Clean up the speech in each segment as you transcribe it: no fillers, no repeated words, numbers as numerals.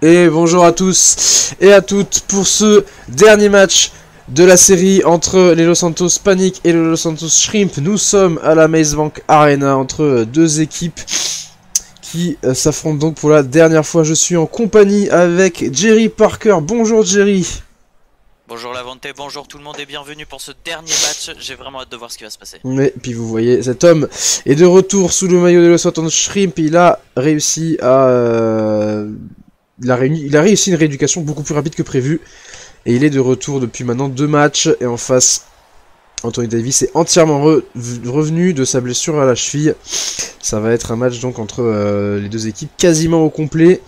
Et bonjour à tous et à toutes pour ce dernier match de la série entre les Los Santos Panic et les Los Santos Shrimp. Nous sommes à la Maze Bank Arena entre deux équipes qui s'affrontent donc pour la dernière fois. Je suis en compagnie avec Jerry Parker. Bonjour Jerry. Bonjour Lavante, bonjour tout le monde et bienvenue pour ce dernier match. J'ai vraiment hâte de voir ce qui va se passer. Et puis vous voyez, cet homme est de retour sous le maillot des Los Santos Shrimp. Il a réussi à... Il a réussi une rééducation beaucoup plus rapide que prévu. Et il est de retour depuis maintenant 2 matchs. Et en face, Anthony Davis est entièrement revenu de sa blessure à la cheville. Ça va être un match donc entre les deux équipes quasiment au complet.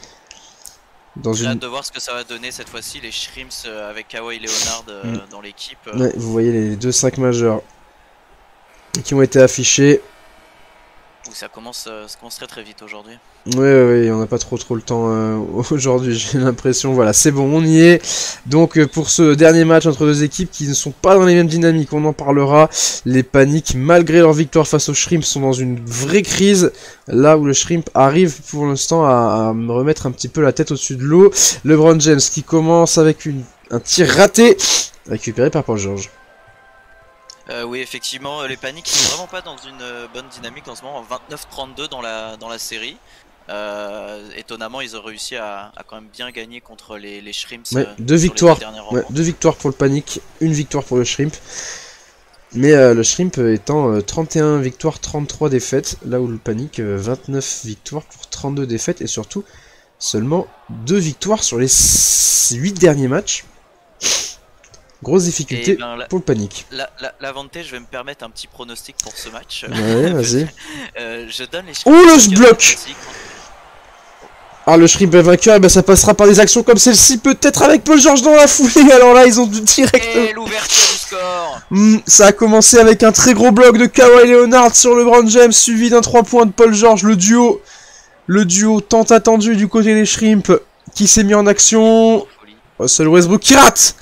J'ai hâte de voir ce que ça va donner cette fois-ci, les Shrimps avec Kawhi Leonard dans l'équipe. Ouais, vous voyez les 2 5 majeurs qui ont été affichés. Ça commence très très vite aujourd'hui. Ouais, on n'a pas trop le temps aujourd'hui, j'ai l'impression. Voilà, c'est bon, on y est. Donc pour ce dernier match entre deux équipes qui ne sont pas dans les mêmes dynamiques, on en parlera. Les Panics, malgré leur victoire face aux Shrimp, sont dans une vraie crise. Là où le Shrimp arrive pour l'instant à me remettre un petit peu la tête au-dessus de l'eau. LeBron James qui commence avec un tir raté, récupéré par Paul George. Oui, effectivement, les Panics sont vraiment pas dans une bonne dynamique en ce moment, 29-32 dans la série. Étonnamment, ils ont réussi à quand même bien gagner contre les Shrimps. Ouais, 2 victoires. Ouais, 2 victoires pour le Panic, 1 victoire pour le Shrimp. Mais le Shrimp étant 31 victoires, 33 défaites, là où le Panic 29 victoires pour 32 défaites et surtout seulement 2 victoires sur les 8 derniers matchs. Grosse difficulté pour le Panic. Lavante, je vais me permettre un petit pronostic pour ce match. Ouais, vas-y. Je donne les Shrimp. Ouh, le bloc. Ah, le Shrimp est vainqueur, et ben ça passera par des actions comme celle-ci, peut-être avec Paul George dans la foulée. Alors là, ils ont direct. Et l'ouverture du score. Ça a commencé avec un très gros bloc de Kawhi Leonard sur LeBron James, suivi d'un 3 points de Paul George. Le duo tant attendu du côté des Shrimp qui s'est mis en action. Russell Westbrook qui rate.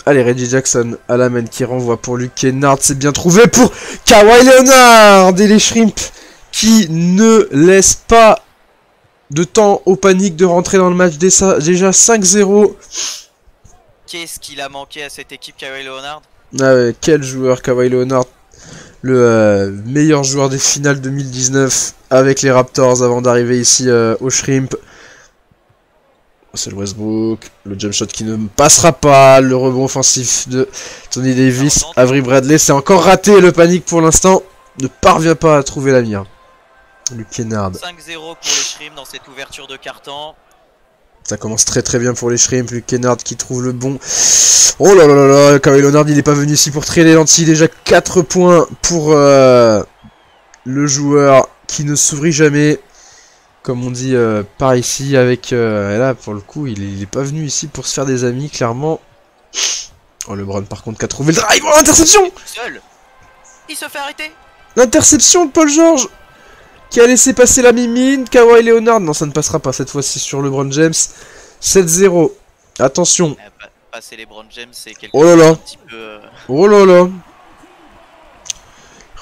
Allez, Reggie Jackson à la main qui renvoie pour Luke Kennard. C'est bien trouvé pour Kawhi Leonard. Et les Shrimp qui ne laissent pas de temps au Panic de rentrer dans le match. Déjà 5-0. Qu'est-ce qu'il a manqué à cette équipe, Kawhi Leonard? Ah ouais, quel joueur Kawhi Leonard. Le meilleur joueur des finales 2019 avec les Raptors avant d'arriver ici au Shrimp. C'est le Westbrook, le jump shot qui ne passera pas, le rebond offensif de Tony Davis, Avery Bradley, c'est encore raté, le Panic pour l'instant ne parvient pas à trouver la mire. Luke Kennard. 5-0 pour les Shrimp dans cette ouverture de carton. Ça commence très bien pour les Shrimp, Luke Kennard qui trouve le bon. Oh là là là, Kawhi Leonard il n'est pas venu ici pour traîner les lentilles, déjà 4 points pour le joueur qui ne sourit jamais. Comme on dit par ici, avec... là, pour le coup, il est pas venu ici pour se faire des amis, clairement. Oh, LeBron, par contre, qui a trouvé le drive. Oh, l'interception! Seul. Il se fait arrêter. L'interception de Paul George qui a laissé passer la mimine. Kawhi Leonard. Non, ça ne passera pas cette fois-ci sur LeBron James. 7-0. Attention. Passer LeBron James, c'est quelque oh là là. Un petit peu... Oh là là.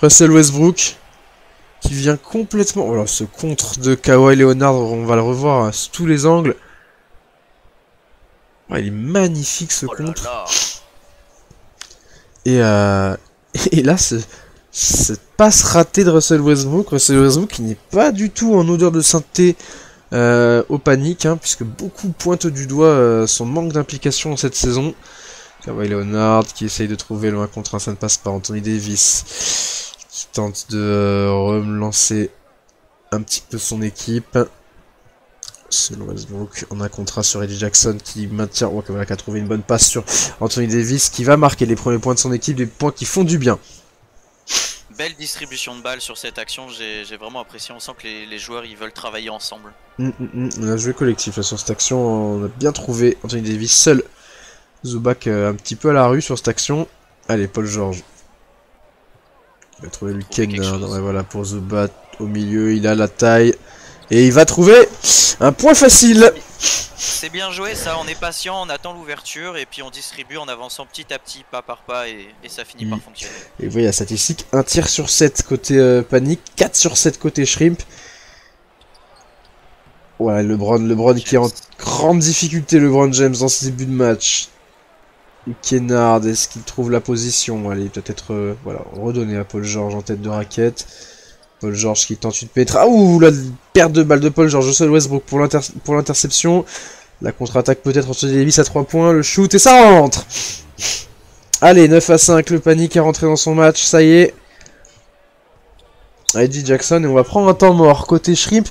Russell Westbrook. Qui vient complètement... Voilà, ce contre de Kawhi Leonard, on va le revoir à tous les angles. Ouais, il est magnifique ce contre. Là. Et là, cette passe ratée de Russell Westbrook qui n'est pas du tout en odeur de sainteté au Panic, hein, puisque beaucoup pointent du doigt son manque d'implication dans cette saison. Kawhi Leonard qui essaye de trouver le 1 contre 1, ça ne passe pas. Anthony Davis qui tente de relancer un petit peu son équipe. C'est Westbrook en un contrat sur Reggie Jackson qui maintient, qui a trouvé une bonne passe sur Anthony Davis qui va marquer les premiers points de son équipe, des points qui font du bien. Belle distribution de balles sur cette action, j'ai vraiment apprécié, on sent que les joueurs ils veulent travailler ensemble. On a joué collectif là, sur cette action, on a bien trouvé Anthony Davis seul. Zubac un petit peu à la rue sur cette action. Allez, Paul George. Il va trouver Luke Kennard, ouais, voilà, pour Zubac au milieu, il a la taille. Et il va trouver un point facile. C'est bien joué ça, on est patient, on attend l'ouverture et puis on distribue en avançant petit à petit, pas par pas et ça finit par fonctionner. Et vous voyez la statistique, 1 tir sur 7 côté Panic, 4 sur 7 côté Shrimp. Ouais, LeBron qui est en grande difficulté, LeBron James dans ce début de match. Kennard, est-ce qu'il trouve la position? Allez, peut-être, voilà, redonner à Paul George en tête de raquette. Paul George qui tente une pénétration. Ah, ouh, la perte de balle de Paul George. Russell Westbrook pour l'interception. La contre-attaque peut-être entre Davis à 3 points. Le shoot et ça rentre. Allez, 9-5. Le panique est rentré dans son match. Ça y est. Reggie Jackson. Et on va prendre un temps mort. Côté Shrimp.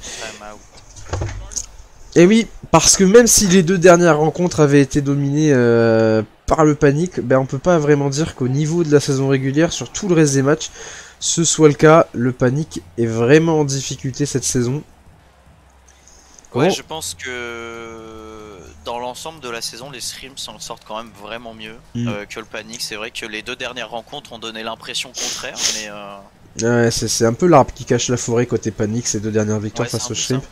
Et oui, parce que même si les deux dernières rencontres avaient été dominées par le panique, ben on peut pas vraiment dire qu'au niveau de la saison régulière, sur tout le reste des matchs, ce soit le cas. Le panique est vraiment en difficulté cette saison. Ouais, je pense que dans l'ensemble de la saison, les Shrimps s'en sortent quand même vraiment mieux que le panique. C'est vrai que les deux dernières rencontres ont donné l'impression contraire, mais... Ouais, c'est un peu l'arbre qui cache la forêt côté panique, ces deux dernières victoires face aux Shrimps.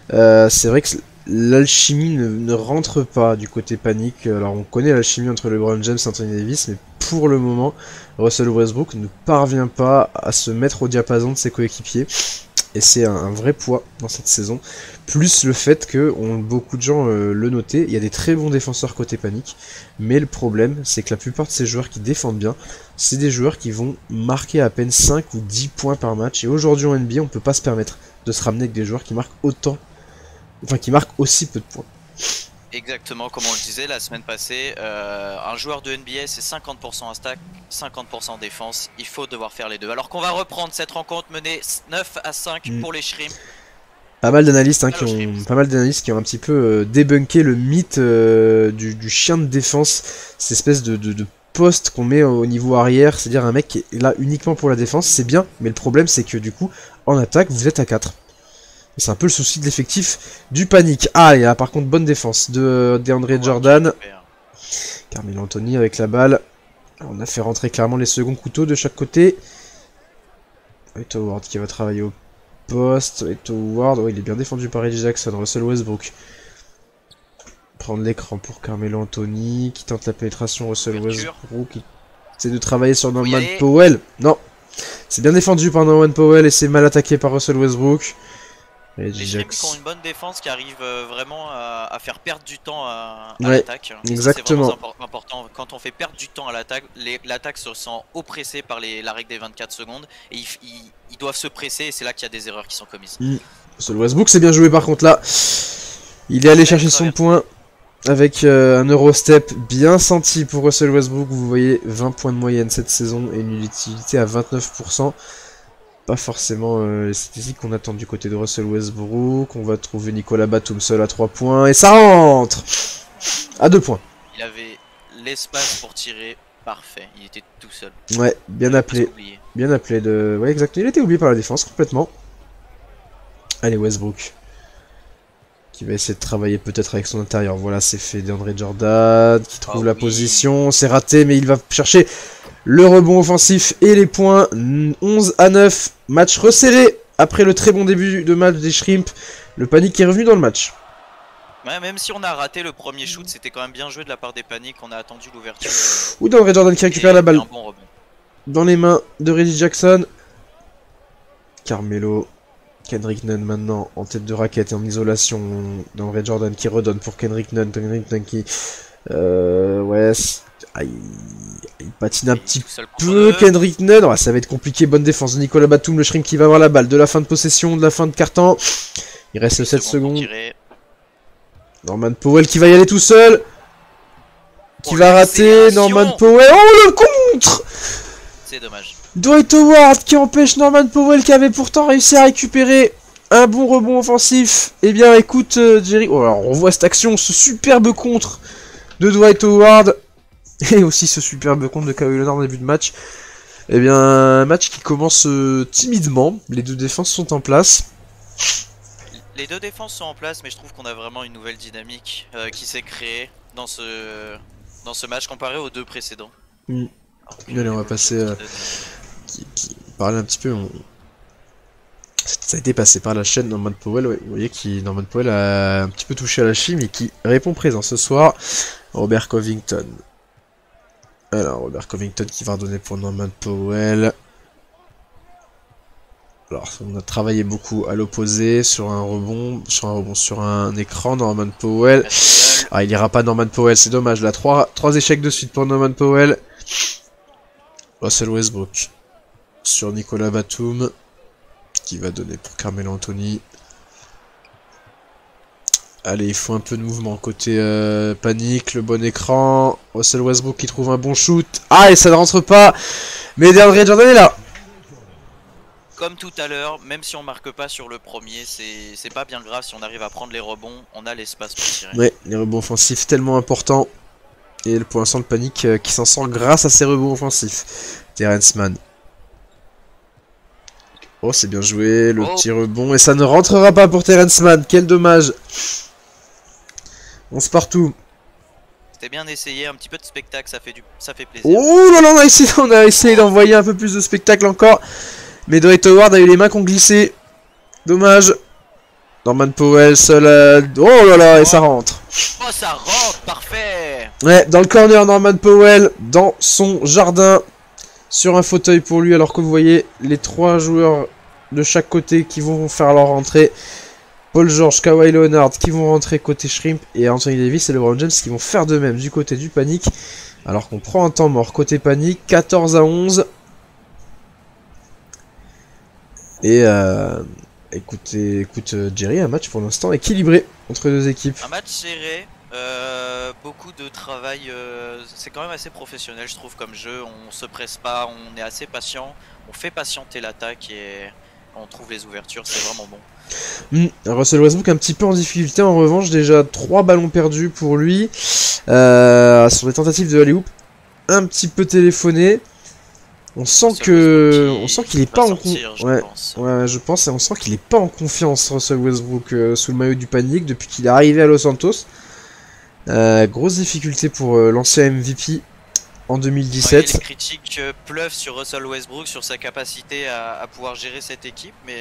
C'est vrai que l'alchimie ne rentre pas du côté panique. Alors on connaît l'alchimie entre LeBron James et Anthony Davis, mais pour le moment, Russell Westbrook ne parvient pas à se mettre au diapason de ses coéquipiers. Et c'est un vrai poids dans cette saison. Plus le fait que beaucoup de gens le notaient, il y a des très bons défenseurs côté panique. Mais le problème, c'est que la plupart de ces joueurs qui défendent bien, c'est des joueurs qui vont marquer à peine 5 ou 10 points par match. Et aujourd'hui en NBA, on peut pas se permettre de se ramener avec des joueurs qui marquent qui marquent aussi peu de points. Exactement, comme on le disait la semaine passée, un joueur de NBA c'est 50% attaque, 50% défense, il faut devoir faire les deux. Alors qu'on va reprendre cette rencontre menée 9-5 pour les Shrimps. Pas mal d'analystes qui ont un petit peu débunké le mythe du chien de défense, cette espèce de poste qu'on met au niveau arrière, c'est-à-dire un mec qui est là uniquement pour la défense, c'est bien, mais le problème c'est que du coup, en attaque, vous êtes à 4. C'est un peu le souci de l'effectif du panique. Ah, il y a par contre bonne défense de DeAndre Jordan. Carmelo Anthony avec la balle. On a fait rentrer clairement les seconds couteaux de chaque côté. Dwight Howard qui va travailler au poste. Dwight Howard, il est bien défendu par Reggie Jackson. Russell Westbrook. Prendre l'écran pour Carmelo Anthony qui tente la pénétration. Russell Westbrook qui essaie de travailler sur Norman Powell. Non, c'est bien défendu par Norman Powell et c'est mal attaqué par Russell Westbrook. Les Shrimps ont une bonne défense qui arrive vraiment à faire perdre du temps à l'attaque. Exactement. C'est vraiment important. Quand on fait perdre du temps à l'attaque, l'attaque se sent oppressée par la règle des 24 secondes. Et ils doivent se presser et c'est là qu'il y a des erreurs qui sont commises. Russell Westbrook, c'est bien joué par contre là. Il est allé chercher son point avec un Eurostep bien senti pour Russell Westbrook. Vous voyez 20 points de moyenne cette saison et une utilité à 29%. Pas forcément les statistiques qu'on attend du côté de Russell Westbrook. On va trouver Nicolas Batum seul à 3 points. Et ça rentre à 2 points. Il avait l'espace pour tirer parfait. Il était tout seul. Ouais, bien appelé. Bien appelé de... Ouais, exactement. Il était oublié par la défense complètement. Allez, Westbrook. Qui va essayer de travailler peut-être avec son intérieur. Voilà, c'est fait. DeAndre Jordan qui trouve la position. C'est raté, mais il va chercher... le rebond offensif et les points. 11-9, match resserré après le très bon début de match des Shrimps. Le panique est revenu dans le match. Ouais, même si on a raté le premier shoot, c'était quand même bien joué de la part des paniques. On a attendu l'ouverture. Ou dans Ray Jordan qui récupère la balle dans les mains de Reggie Jackson. Carmelo. Kendrick Nunn maintenant en tête de raquette et en isolation. Dans Ray Jordan qui redonne pour Kendrick Nunn. Kendrick Nunn qui... ouais... il patine un petit peu, Kendrick Nunn. Ouais, ça va être compliqué. Bonne défense de Nicolas Batum, le Shrimp qui va avoir la balle. De la fin de possession, de la fin de quart-temps. Il reste 7 secondes. Norman Powell qui va y aller tout seul. Qui va rater. Norman Powell. Oh, le contre! C'est dommage. Dwight Howard qui empêche Norman Powell qui avait pourtant réussi à récupérer un bon rebond offensif. Eh bien, écoute, Jerry. Oh, alors on voit cette action, ce superbe contre de Dwight Howard. Et aussi ce superbe compte de Kawhi Leonard en début de match. Eh bien, un match qui commence timidement. Les deux défenses sont en place. Les deux défenses sont en place, mais je trouve qu'on a vraiment une nouvelle dynamique qui s'est créée dans ce match comparé aux deux précédents. Allez, on va passer... parler un petit peu... Ça a été passé par la chaîne Norman Powell. Ouais, vous voyez que Norman Powell a un petit peu touché à la chimie, mais qui répond présent ce soir. Robert Covington. Alors, Robert Covington qui va redonner pour Norman Powell. Alors, on a travaillé beaucoup à l'opposé, sur un rebond, sur un écran, Norman Powell. Ah, il ira pas Norman Powell, c'est dommage. Là, 3 échecs de suite pour Norman Powell. Russell Westbrook sur Nicolas Batum, qui va donner pour Carmelo Anthony. Allez, il faut un peu de mouvement côté panique, le bon écran. Russell Westbrook qui trouve un bon shoot. Ah, et ça ne rentre pas. Mais DeAndre Jordan est là. Comme tout à l'heure, même si on marque pas sur le premier, c'est pas bien grave si on arrive à prendre les rebonds, on a l'espace pour tirer. Ouais, les rebonds offensifs tellement importants. Et pour l'instant, le panique qui s'en sort grâce à ses rebonds offensifs. Terrence Mann. Oh, c'est bien joué, le petit rebond. Et ça ne rentrera pas pour Terrence Mann. Quel dommage. On se partout. C'était bien essayé, un petit peu de spectacle, ça fait plaisir. Oh là là, on a essayé d'envoyer un peu plus de spectacle encore. Mais Dwight Howard a eu les mains qui ont glissé. Dommage. Norman Powell seul à... Oh là là, et ça rentre. Oh, ça rentre, parfait. Ouais, dans le corner, Norman Powell, dans son jardin, sur un fauteuil pour lui, alors que vous voyez les 3 joueurs de chaque côté qui vont faire leur rentrée. Paul George, Kawhi Leonard qui vont rentrer côté Shrimp, et Anthony Davis et LeBron James qui vont faire de même du côté du Panic. Alors qu'on prend un temps mort côté Panic, 14-11. Et écoute Jerry, un match pour l'instant équilibré entre les deux équipes. Un match serré, beaucoup de travail, c'est quand même assez professionnel je trouve comme jeu, on se presse pas, on est assez patient, on fait patienter l'attaque et on trouve les ouvertures, c'est vraiment bon. Russell Westbrook un petit peu en difficulté en revanche, déjà 3 ballons perdus pour lui, sur les tentatives de alley-oop, un petit peu téléphoné. On sent qu'il est pas en confiance. Ouais, je pense, et on sent qu'il est pas en confiance, Russell Westbrook, sous le maillot du Panic depuis qu'il est arrivé à Los Santos. Grosse difficulté pour l'ancien MVP en 2017. Ouais, les critiques pleuvent sur Russell Westbrook, sur sa capacité à pouvoir gérer cette équipe, mais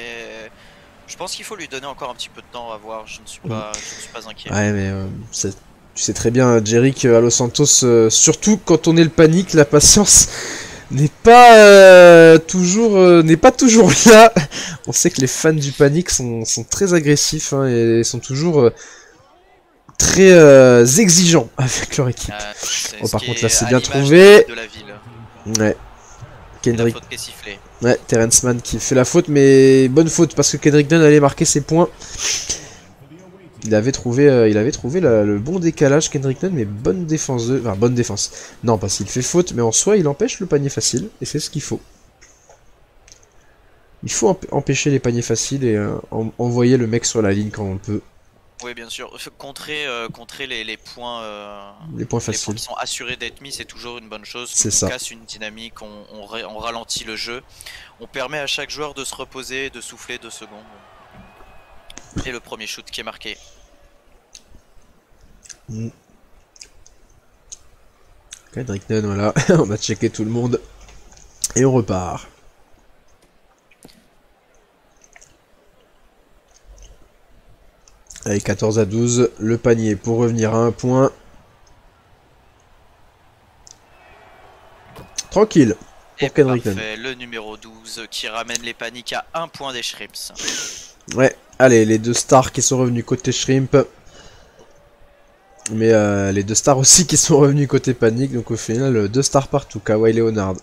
je pense qu'il faut lui donner encore un petit peu de temps à voir. Je ne suis pas inquiet. Ouais, mais tu sais très bien, Jerry, qu'à Los Santos, surtout quand on est le Panic, la patience n'est pas toujours là. On sait que les fans du Panic sont très agressifs, hein, et sont toujours très exigeants avec leur équipe. Oh, par contre là c'est bien trouvé. De la ville. Ouais. Kendrick. La faute qui est sifflée. Ouais, Terrence Mann qui fait la faute, mais bonne faute parce que Kendrick Nunn allait marquer ses points. Il avait trouvé le bon décalage, Kendrick Nunn, mais bonne défense. Enfin, bonne défense. Non, parce qu'il fait faute, mais en soi, il empêche le panier facile, et c'est ce qu'il faut. Il faut empêcher les paniers faciles et envoyer le mec sur la ligne quand on peut. Oui, bien sûr. Contrer les points, les points faciles. Les points qui sont assurés d'être mis, c'est toujours une bonne chose. C'est ça. On casse une dynamique, on ralentit le jeu. On permet à chaque joueur de se reposer, de souffler 2 secondes. Et le premier shoot qui est marqué. Kendrick Nunn, voilà. On a checké tout le monde. Et on repart. Allez, 14-12, le panier pour revenir à 1 point. Tranquille pour Kendrick Nunn. Le numéro 12 qui ramène les paniques à 1 point des Shrimps. Ouais, allez, les 2 stars qui sont revenus côté Shrimp. Mais les 2 stars aussi qui sont revenus côté Panic. Donc au final, 2 stars partout. Kawhi Leonard.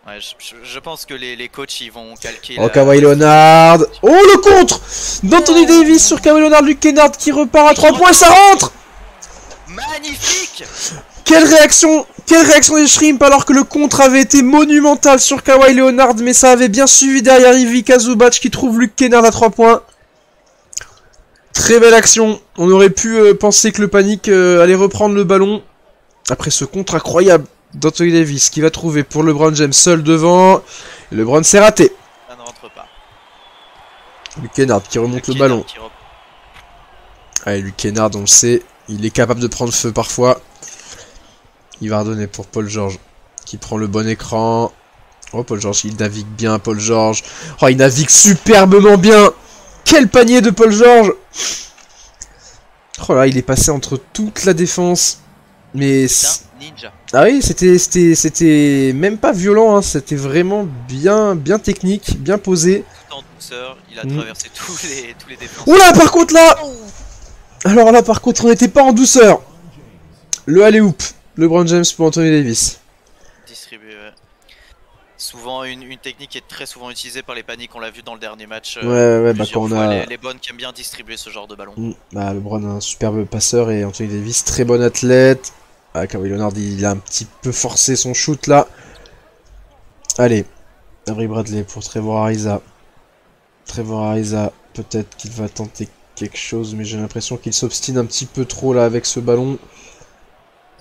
Ouais, je pense que les coachs ils vont calquer. Oh, Kawhi Leonard. Oh, le contre d'Anthony Davis sur Kawhi Leonard. Luke Kennard qui repart à 3 points et ça rentre. Magnifique. Quelle réaction des Shrimp alors que le contre avait été monumental sur Kawhi Leonard. Mais ça avait bien suivi derrière Ivica Zubac qui trouve Luke Kennard à 3 points. Très belle action. On aurait pu penser que le Panic allait reprendre le ballon. Après ce contre incroyable d'Anthony Davis qui va trouver pour LeBron James seul devant. Et LeBron s'est raté. Ça ne rentre pas. Luke Kennard qui remonte le ballon. Allez, Luke Kennard, on le sait, il est capable de prendre feu parfois. Il va redonner pour Paul George qui prend le bon écran. Oh, Paul George, il navigue bien, Paul George. Oh, il navigue superbement bien. Quel panier de Paul George. Oh là, il est passé entre toute la défense. Mais... ninja. Ah oui, c'était même pas violent, hein. C'était vraiment bien technique, bien posé. douceur, il a traversé tous les défenseurs. Oula, par contre là. Alors là, par contre, on n'était pas en douceur. Le alley-oop, LeBron James pour Anthony Davis. Distribué, ouais. Souvent, une technique qui est très souvent utilisée par les paniques, on l'a vu dans le dernier match. Ouais, bah quand on a... Les bonnes qui aiment bien distribuer ce genre de ballon. Bah, LeBron, un superbe passeur, et Anthony Davis, très bon athlète. Ah, Kawhi Leonard, il a un petit peu forcé son shoot là. Allez, Avery Bradley pour Trevor Ariza. Trevor Ariza, peut-être qu'il va tenter quelque chose, mais j'ai l'impression qu'il s'obstine un petit peu trop là avec ce ballon.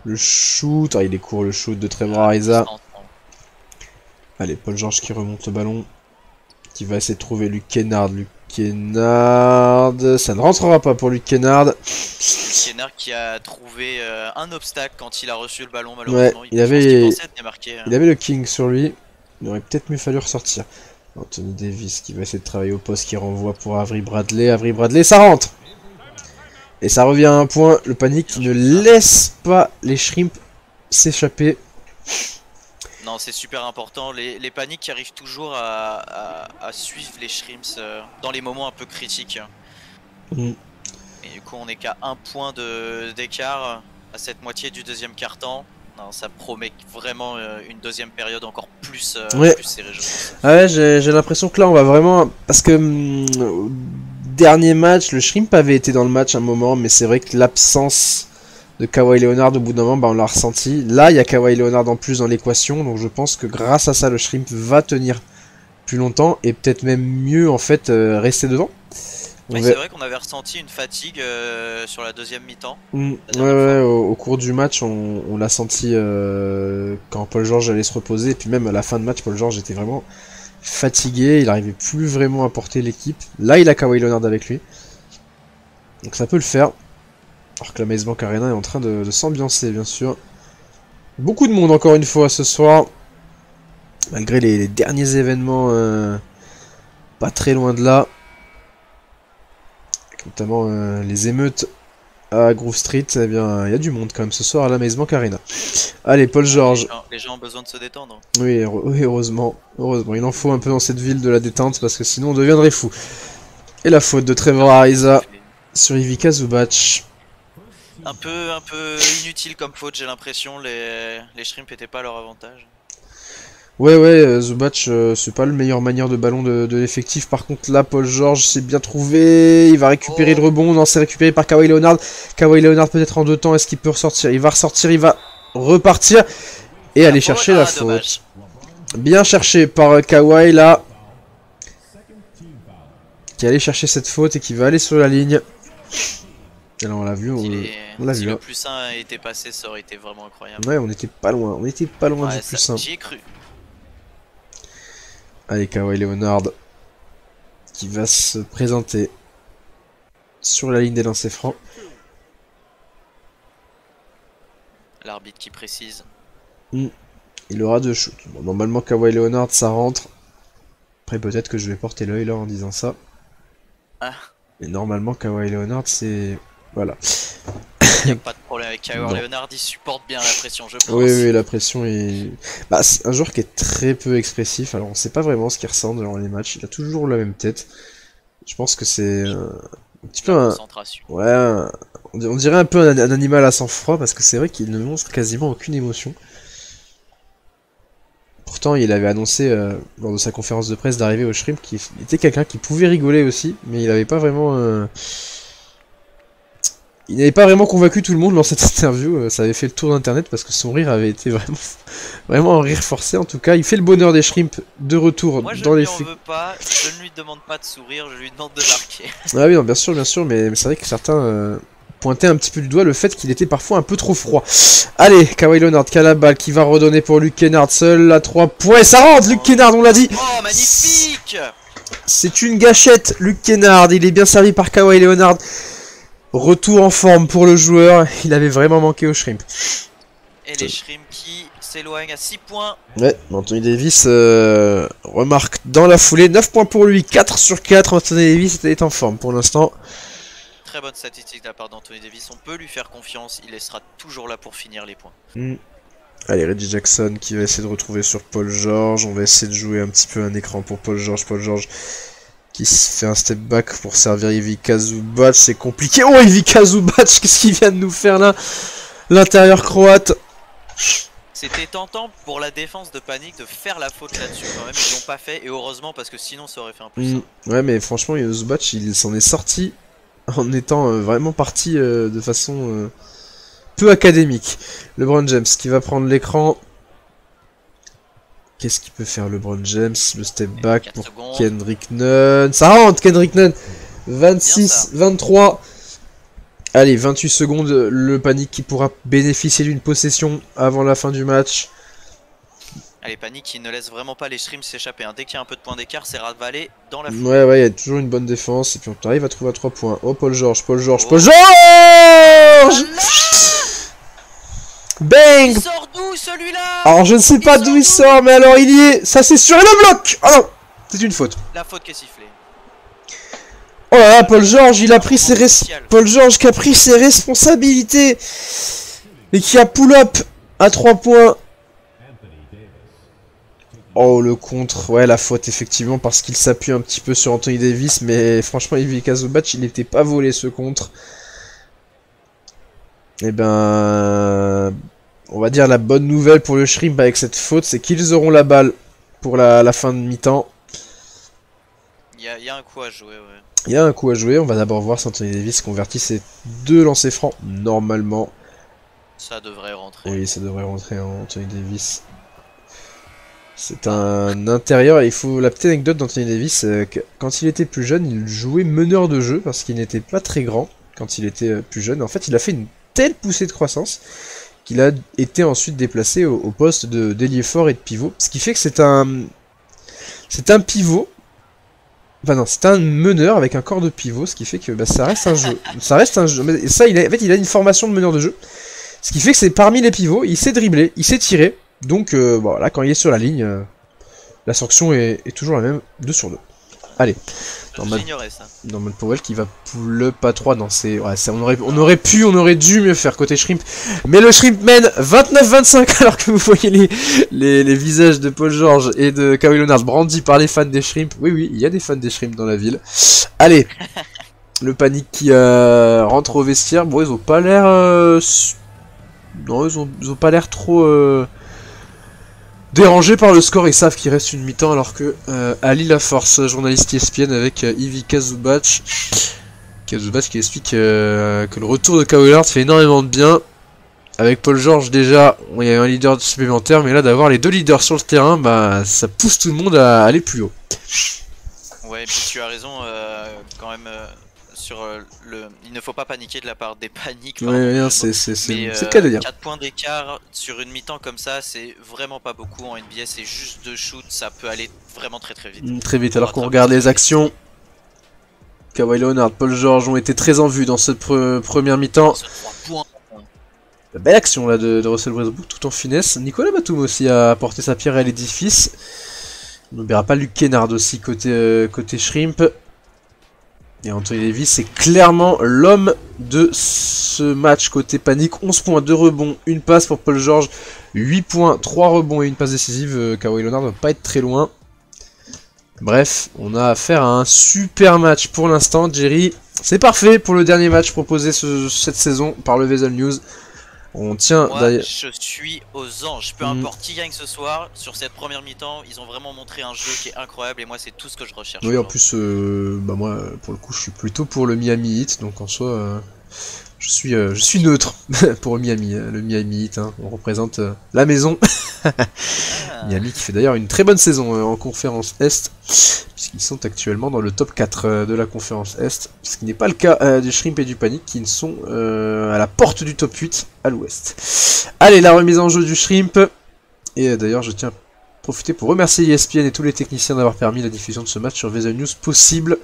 Le shoot, il est court le shoot de Trevor Ariza. Allez, Paul George qui remonte le ballon. Qui va essayer de trouver Luke Kennard. Luke Kennard, ça ne rentrera pas pour Luke Kennard. Luke Kennard qui a trouvé un obstacle quand il a reçu le ballon, malheureusement. Ouais, il avait le King sur lui. Il aurait peut-être mieux fallu ressortir. Anthony Davis qui va essayer de travailler au poste, qui renvoie pour Avery Bradley. Avery Bradley, ça rentre. Et ça revient à un point. Le panique qui ne laisse pas les Shrimps s'échapper. Non, c'est super important. Les paniques qui arrivent toujours à suivre les Shrimps dans les moments un peu critiques. Et du coup, on n'est qu'à un point d'écart à cette moitié du deuxième quart-temps. Non, ça promet vraiment une deuxième période encore plus, plus serrée, je pense. Ah ouais, j'ai l'impression que là, on va vraiment... Parce que au dernier match, le Shrimp avait été dans le match un moment, mais c'est vrai que l'absence de Kawhi Leonard, au bout d'un moment, bah, on l'a ressenti. Là, il y a Kawhi Leonard en plus dans l'équation, donc je pense que grâce à ça, le Shrimp va tenir plus longtemps, et peut-être même mieux, en fait, rester dedans. Oui, c'est vrai qu'on avait ressenti une fatigue sur la deuxième mi-temps. Ouais, au cours du match, on l'a senti quand Paul George allait se reposer, et puis même à la fin de match, Paul George était vraiment fatigué, il n'arrivait plus vraiment à porter l'équipe. Là, il a Kawhi Leonard avec lui, donc ça peut le faire. Alors que la Maze Bank Arena est en train de s'ambiancer, bien sûr. Beaucoup de monde, encore une fois, ce soir. Malgré les derniers événements pas très loin de là. Notamment les émeutes à Grove Street. Eh bien, il y a du monde quand même ce soir à la Maze Bank Arena. Allez, Paul George. Les gens ont besoin de se détendre. Oui, heureusement. Heureusement, il en faut un peu dans cette ville de la détente, parce que sinon on deviendrait fou. Et la faute de Trevor Ariza sur Ivica Zubac. Un peu inutile comme faute, j'ai l'impression. Les Shrimps n'étaient pas à leur avantage. Ouais, Zubac, c'est pas le meilleur manière de ballon de l'effectif. Par contre, là, Paul George s'est bien trouvé. Il va récupérer le rebond. Non, c'est récupéré par Kawhi Leonard. Kawhi Leonard peut-être en deux temps. Est-ce qu'il peut ressortir? Il va ressortir, il va repartir. Et aller chercher la faute. Dommage. Bien cherché par Kawhi, là. Qui allait chercher cette faute et qui va aller sur la ligne. Et là, on l'a vu. Si le plus 1 était passé, ça aurait été vraiment incroyable. Ouais, on était pas loin. On était pas loin du plus 1. J'y ai cru. Allez, Kawhi Leonard qui va se présenter sur la ligne des lancers francs. L'arbitre qui précise. Il aura 2 shoots. Bon, normalement, Kawhi Leonard, ça rentre. Après, peut-être que je vais porter l'œil là en disant ça. Mais normalement, Kawhi Leonard, c'est... Voilà. Il n'y a pas de problème avec Kawhi Leonard, il supporte bien la pression, je pense. Oui, la pression est... Bah, c'est un joueur qui est très peu expressif, alors on sait pas vraiment ce qu'il ressent dans les matchs, il a toujours la même tête. Je pense que c'est un petit peu un... Ouais, on dirait un peu un animal à sang-froid, parce que c'est vrai qu'il ne montre quasiment aucune émotion. Pourtant, il avait annoncé, lors de sa conférence de presse d'arriver au Shrimp, qu'il était quelqu'un qui pouvait rigoler aussi, mais il n'avait pas vraiment... Il n'avait pas vraiment convaincu tout le monde dans cette interview, ça avait fait le tour d'internet parce que son rire avait été vraiment un rire forcé. En tout cas, il fait le bonheur des Shrimps de retour dans les... Moi je ne lui en veux pas, je ne lui demande pas de sourire, je lui demande de marquer. Ah oui, non, bien sûr, mais c'est vrai que certains pointaient un petit peu du doigt le fait qu'il était parfois un peu trop froid. Allez, Kawhi Leonard qui a la balle, qui va redonner pour Luke Kennard, seul à 3 points, ça rentre, Luke Kennard, on l'a dit. Oh, magnifique. C'est une gâchette, Luke Kennard, il est bien servi par Kawhi Leonard. Retour en forme pour le joueur, il avait vraiment manqué au Shrimp. Et les Shrimps qui s'éloignent à 6 points. Ouais, Anthony Davis remarque dans la foulée, 9 points pour lui, 4 sur 4, Anthony Davis est en forme pour l'instant. Très bonne statistique de la part d'Anthony Davis, on peut lui faire confiance, il sera toujours là pour finir les points. Allez, Reggie Jackson qui va essayer de retrouver sur Paul George, on va essayer de jouer un petit peu un écran pour Paul George qui se fait un step back pour servir Ivica Zubac, c'est compliqué. Oh, Ivica Zubac, qu'est-ce qu'il vient de nous faire là? L'intérieur croate. C'était tentant pour la défense de Panic de faire la faute là-dessus quand même, ils l'ont pas fait et heureusement parce que sinon ça aurait fait un plus. Ouais, mais franchement, Zubac il s'en est sorti en étant vraiment parti de façon peu académique. LeBron James qui va prendre l'écran. Qu'est-ce qu'il peut faire LeBron James? Le step back pour Kendrick Nunn. Ça rentre Kendrick Nunn. 26, 23. Allez, 28 secondes. Le Panic qui pourra bénéficier d'une possession avant la fin du match. Allez, Panic qui ne laisse vraiment pas les Shrimps s'échapper. Hein. Dès qu'il y a un peu de point d'écart, c'est ravalé dans la foule. Ouais, il y a toujours une bonne défense. Et puis on arrive à trouver à 3 points. Oh, Paul George. Oh. Bang! Il sort d'où celui-là? Alors je ne sais pas d'où il sort, mais alors il y est. Ça c'est sûr, et le bloc! Oh non! C'est une faute. La faute qui est sifflée. Oh là là, Paul George, il a pris Paul George qui a pris ses responsabilités et qui a pull-up à 3 points. Oh le contre, ouais la faute effectivement parce qu'il s'appuie un petit peu sur Anthony Davis, mais franchement Ivica Zubac il n'était pas volé ce contre. Et ben, on va dire la bonne nouvelle pour le Shrimp avec cette faute, c'est qu'ils auront la balle pour la fin de mi-temps. Il y a un coup à jouer, ouais. Il y a un coup à jouer, on va d'abord voir si Anthony Davis convertit ses 2 lancers francs normalement. Ça devrait rentrer. Oui, ça devrait rentrer en Anthony Davis. C'est un intérieur, et il faut la petite anecdote d'Anthony Davis, quand il était plus jeune, il jouait meneur de jeu parce qu'il n'était pas très grand quand il était plus jeune. En fait, il a fait une telle poussée de croissance qu'il a été ensuite déplacé au poste d'ailier fort et de pivot. Ce qui fait que c'est un pivot. Enfin non, c'est un meneur avec un corps de pivot, ce qui fait que bah, ça reste un jeu. Ça reste un jeu. Et ça, en fait, il a une formation de meneur de jeu. Ce qui fait que c'est parmi les pivots, il sait dribbler, il sait tirer. Donc bon, là, quand il est sur la ligne, la sanction est toujours la même, 2 sur 2. Allez. J'ignorais ça. Norman Powell qui va pull-up à 3. Non, c'est. Ouais, on aurait dû mieux faire côté Shrimp. Mais le Shrimp mène 29-25 alors que vous voyez les visages de Paul George et de Kawhi Leonard brandis par les fans des Shrimp. Oui, il y a des fans des Shrimp dans la ville. Allez. Le Panic qui rentre au vestiaire. Bon, ils ont pas l'air. Non, ils ont pas l'air trop. Dérangés par le score, ils savent qu'il reste une mi-temps alors que Ali Laforce, journaliste ESPN avec Ivica Zubac qui explique que le retour de Kawhi Leonard fait énormément de bien. Avec Paul George déjà, il y a un leader supplémentaire, mais là d'avoir les 2 leaders sur le terrain, bah ça pousse tout le monde à aller plus haut. Ouais, et puis tu as raison quand même sur il ne faut pas paniquer de la part des Panics. Ouais, c'est le cas de dire. 4 points d'écart sur une mi-temps comme ça, c'est vraiment pas beaucoup en NBA, c'est juste 2 shoots, ça peut aller vraiment très vite. Très vite, alors qu'on regarde les actions. Kawhi Leonard, Paul George ont été très en vue dans cette première mi-temps. Belle action là de Russell Westbrook tout en finesse. Nicolas Batum aussi a apporté sa pierre à l'édifice. On n'oubliera pas Luke Kennard aussi côté Shrimp. Et Anthony Davis c'est clairement l'homme de ce match côté Panic. 11 points, 2 rebonds, 1 passe pour Paul George. 8 points, 3 rebonds et 1 passe décisive. Kawhi Leonard ne va pas être très loin. Bref, on a affaire à un super match pour l'instant, Jerry. C'est parfait pour le dernier match proposé cette saison par le Vezel News. On tient d'ailleurs. Je suis aux anges, peu importe qui gagne ce soir, sur cette première mi-temps, ils ont vraiment montré un jeu qui est incroyable et moi c'est tout ce que je recherche. Oui, en plus, bah moi, pour le coup, je suis plutôt pour le Miami Heat, donc en soi, je suis neutre pour le Miami Heat, hein. On représente la maison. Miami qui fait d'ailleurs une très bonne saison en conférence Est, puisqu'ils sont actuellement dans le top 4 de la conférence Est, ce qui n'est pas le cas du Shrimp et du Panic qui sont à la porte du top 8 à l'ouest. Allez, la remise en jeu du Shrimp, et d'ailleurs je tiens à profiter pour remercier ESPN et tous les techniciens d'avoir permis la diffusion de ce match sur Vezel News possible.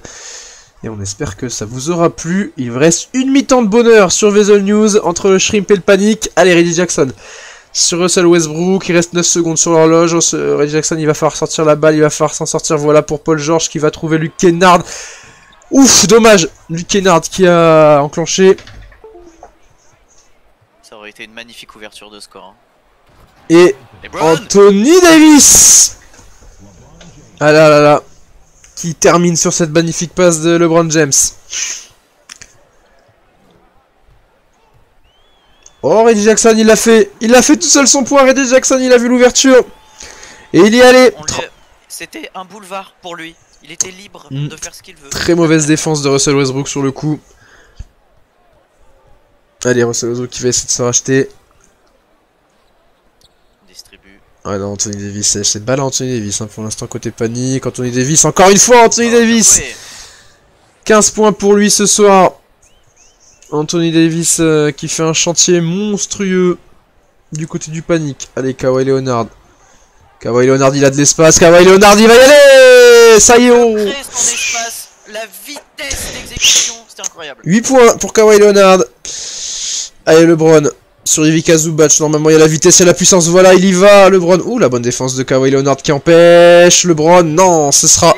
Et on espère que ça vous aura plu. Il vous reste une mi-temps de bonheur sur Vezel News entre le Shrimp et le Panic. Allez, Reggie Jackson sur Russell Westbrook, il reste 9 secondes sur l'horloge. Reggie Jackson, il va falloir sortir la balle, il va falloir s'en sortir. Voilà pour Paul George qui va trouver Luke Kennard. Ouf, dommage, Luke Kennard qui a enclenché. Ça aurait été une magnifique ouverture de score. Hein. Et Anthony Davis. Ah là là là. qui termine sur cette magnifique passe de LeBron James. Oh, Reggie Jackson, il l'a fait. Il a fait tout seul son point. Reggie Jackson, il a vu l'ouverture. Et il y allait. C'était un boulevard pour lui. Il était libre de faire ce qu'il veut. Très mauvaise défense de Russell Westbrook sur le coup. Allez, Russell Westbrook qui va essayer de se racheter. Distribue. Ouais, non, Anthony Davis, c'est balle à Anthony Davis hein, pour l'instant côté panique. Anthony Davis, encore une fois, Anthony Davis. 15 points pour lui ce soir. Anthony Davis qui fait un chantier monstrueux du côté du panique. Allez, Kawhi Leonard. Kawhi Leonard, il a de l'espace. Kawhi Leonard, il va y aller. Ça y est, oh. Après son espace, la vitesse d'exécution, c'était incroyable. 8 points pour Kawhi Leonard. Allez, LeBron. Sur Ivica Zubac, normalement il y a la vitesse, il y a la puissance, voilà, il y va, LeBron. Ouh, la bonne défense de Kawhi Leonard qui empêche LeBron. Non, ce sera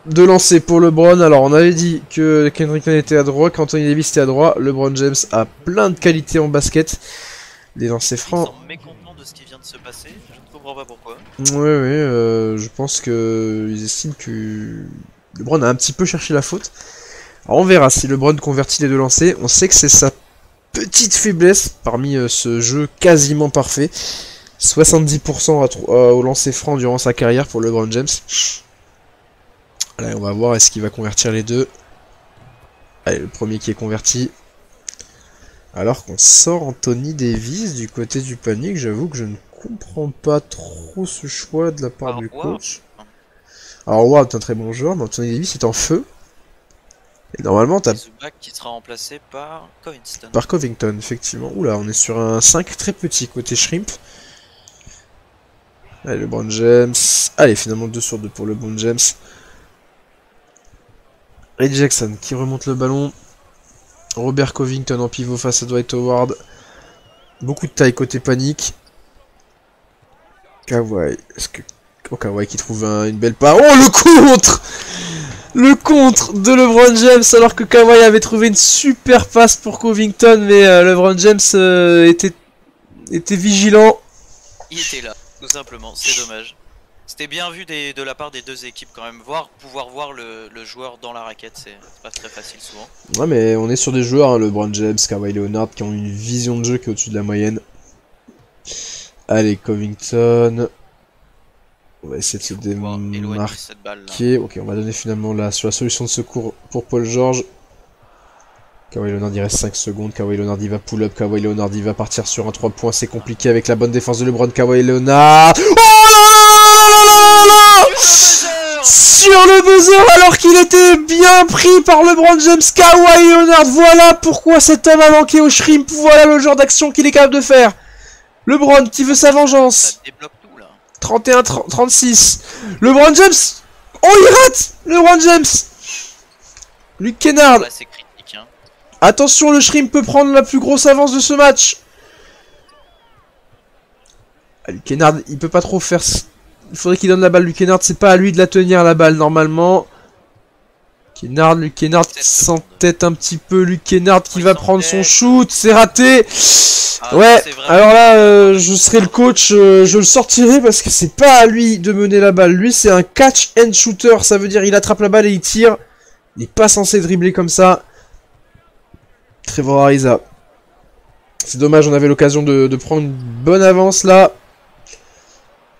de lancer pour LeBron. Alors, on avait dit que Kendrick Nunn était à droite, qu'Anthony Davis était à droite. LeBron James a plein de qualités en basket. Des lancers francs. Ils sont mécontents de ce qui vient de se passer, je ne comprends pas pourquoi. Ouais, je pense que ils estiment que LeBron a un petit peu cherché la faute. Alors, on verra si LeBron convertit les deux lancers. On sait que c'est sa petite faiblesse parmi ce jeu quasiment parfait. 70% au lancer franc durant sa carrière pour LeBron James. Allez, on va voir est-ce qu'il va convertir les deux. Allez, le premier qui est converti. Alors qu'on sort Anthony Davis du côté du panique, j'avoue que je ne comprends pas trop ce choix de la part du coach. Alors Ward est un très bon joueur, mais Anthony Davis est en feu. Et normalement t'as... Zubac qui sera remplacé par Covington. Par Covington, effectivement. Oula, on est sur un 5 très petit côté Shrimp. Allez, LeBron James. Allez, finalement 2 sur 2 pour LeBron James. Reggie Jackson qui remonte le ballon. Robert Covington en pivot face à Dwight Howard. Beaucoup de taille côté panique. Kawhi. Est-ce que... Oh, Kawhi qui trouve une belle passe. Oh, le contre! Le contre de LeBron James alors que Kawhi avait trouvé une super passe pour Covington, mais LeBron James était vigilant. Il était là, tout simplement, c'est dommage. C'était bien vu de la part des deux équipes quand même. Pouvoir voir le joueur dans la raquette, c'est pas très facile souvent. Ouais, mais on est sur des joueurs, hein, LeBron James, Kawhi Leonard, qui ont une vision de jeu qui est au-dessus de la moyenne. Allez, Covington. On va essayer de se démarquer. Ok, on va donner finalement là sur la solution de secours pour Paul George. Kawhi Leonard, il reste 5 secondes. Kawhi Leonard, il va pull-up. Kawhi Leonard, il va partir sur un 3 points. C'est compliqué avec la bonne défense de LeBron. Kawhi Leonard. Sur le buzzer alors qu'il était bien pris par LeBron James. Kawhi Leonard, voilà pourquoi cet homme a manqué au Shrimp. Voilà le genre d'action qu'il est capable de faire. LeBron qui veut sa vengeance. Ça débloque tout là. 31-36. LeBron James. Oh, il rate. LeBron James. Luke Kennard. Là, c'est critique, hein. Attention, le Shrimp peut prendre la plus grosse avance de ce match. Ah, Luke Kennard, il peut pas trop faire... Il faudrait qu'il donne la balle, Luke Kennard. C'est pas à lui de la tenir, la balle, normalement. Luke Kennard qui s'entête un petit peu. Luke Kennard qui va prendre son shoot. C'est raté. Ouais, alors là, je serai le coach. Je le sortirai parce que c'est pas à lui de mener la balle. Lui, c'est un catch and shooter. Ça veut dire il attrape la balle et il tire. Il n'est pas censé dribbler comme ça. Trevor Ariza. C'est dommage, on avait l'occasion de prendre une bonne avance là.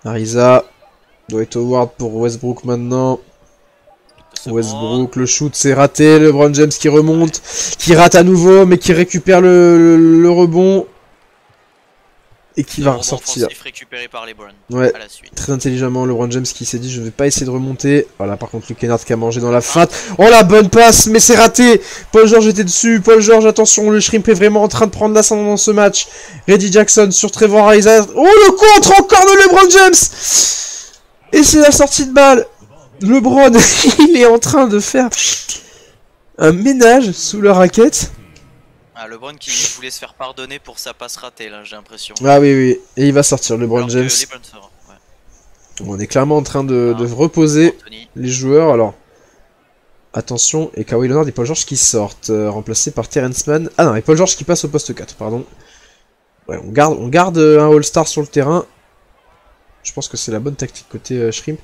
Ariza. Dwight Howard pour Westbrook maintenant. Westbrook, le shoot c'est raté. LeBron James qui remonte, qui rate à nouveau, mais qui récupère le rebond. Et qui va ressortir. Récupéré par LeBron. Ouais, à la suite. très intelligemment LeBron James qui s'est dit je ne vais pas essayer de remonter. Voilà, par contre Luke Kennard qui a mangé dans la feinte. Oh la bonne passe, mais c'est raté. Paul George était dessus. Paul George, attention, le Shrimp est vraiment en train de prendre l'ascendant dans ce match. Reggie Jackson sur Trevor Ariza. Oh, le contre encore de LeBron James. Et c'est la sortie de balle. LeBron, il est en train de faire un ménage sous la raquette. Ah, LeBron qui voulait se faire pardonner pour sa passe ratée, là, j'ai l'impression. Ah oui, oui. Et il va sortir, LeBron Alors James. Ouais. On est clairement en train de reposer les joueurs. Alors, attention. Et Kawhi Leonard et Paul George qui sortent. Remplacés par Terrence Mann. Ah non, et Paul George qui passe au poste 4, pardon. Ouais, on garde un All-Star sur le terrain. Je pense que c'est la bonne tactique côté Shrimp.